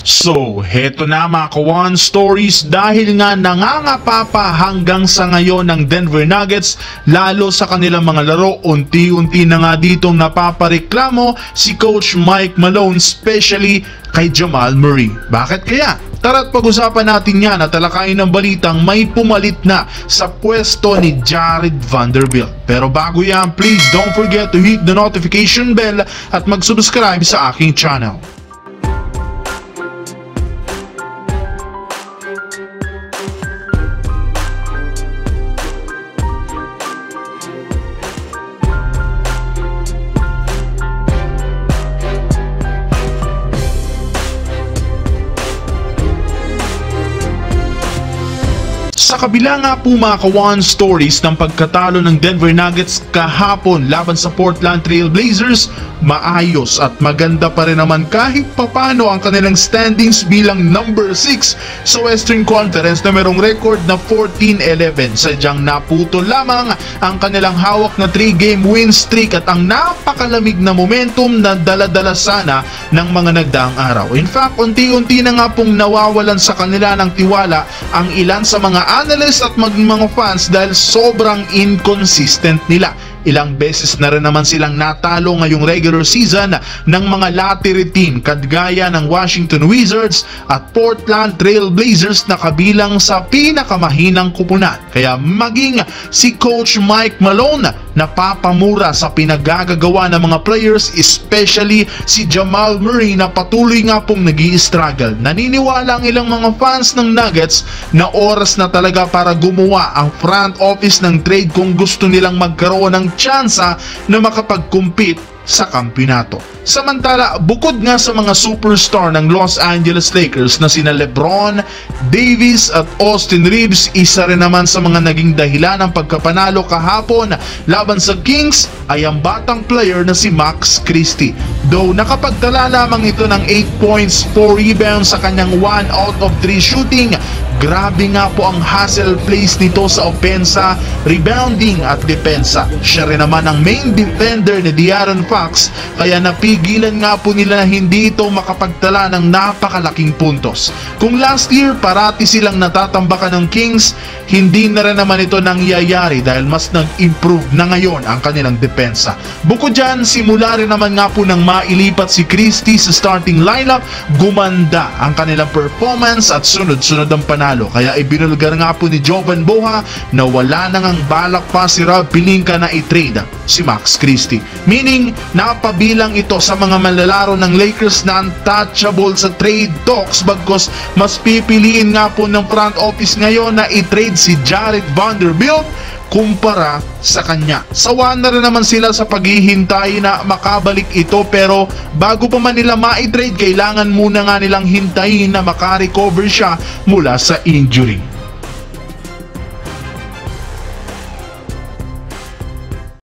So, heto na mga Kawan Stories dahil nga nangangapa pa hanggang sa ngayon ng Denver Nuggets lalo sa kanilang mga laro. Unti-unti na nga ditong napapareklamo si Coach Mike Malone, especially kay Jamal Murray. Bakit kaya? Tara't pag-usapan natin yan at talakayin ng balitang may pumalit na sa pwesto ni Jared Vanderbilt. Pero bago yan, please don't forget to hit the notification bell at mag-subscribe sa aking channel. Sa kabila nga po mga Kawan Stories ng pagkatalo ng Denver Nuggets kahapon laban sa Portland Trail Blazers, maayos at maganda pa rin naman kahit papano ang kanilang standings bilang number 6 sa Western Conference na merong record na 14-11. Sadyang naputo lamang ang kanilang hawak na 3-game win streak at ang napakalamig na momentum na dala-dala sana ng mga nagdaang araw. In fact, unti-unti na nga pong nawawalan sa kanila ng tiwala ang ilan sa mga analysts at mga fans dahil sobrang inconsistent nila. Ilang beses na rin naman silang natalo ngayong regular season ng mga lottery team kagaya ng Washington Wizards at Portland Trail Blazers na kabilang sa pinakamahinang kupunan. Kaya maging si Coach Mike Malone napapamura sa pinagagagawa ng mga players, especially si Jamal Murray na patuloy nga pong nag-i-struggle. Naniniwala ang ilang mga fans ng Nuggets na oras na talaga para gumawa ang front office ng trade kung gusto nilang magkaroon ng tsansa na makapag-compete sa kampyonato. Samantala, bukod nga sa mga superstar ng Los Angeles Lakers na sina LeBron, Davis at Austin Reeves, isa rin naman sa mga naging dahilan ng pagkapanalo kahapon laban sa Kings ay ang batang player na si Max Christie. Though nakapagtala lamang ito ng 8 points, 4 rebounds sa kanyang 1 out of 3 shooting, grabe nga po ang hustle plays nito sa opensa, rebounding at depensa. Siya rin naman ang main defender ni De'Aaron Fox, kaya napigilan nga po nila na hindi ito makapagtala ng napakalaking puntos. Kung last year parati silang natatambakan ng Kings, hindi na rin naman ito nangyayari dahil mas nag-improve na ngayon ang kanilang depensa. Bukod dyan, simula rin naman nga po nang mailipat si Christie sa starting lineup, gumanda ang kanilang performance at sunod-sunod ang panalo. Kaya ibinulgar nga po ni Jovan Boha na wala nang ang balak pa si Rob Pelinka na i-trade si Max Christie. Meaning, napabilang ito sa mga manlalaro ng Lakers na untouchable sa trade talks, bagkos mas pipiliin nga po ng front office ngayon na i-trade si Jared Vanderbilt kumpara sa kanya. Sawa na rin naman sila sa paghihintay na makabalik ito, pero bago pa man nila ma-trade, kailangan muna nga nilang hintayin na makarecover siya mula sa injury.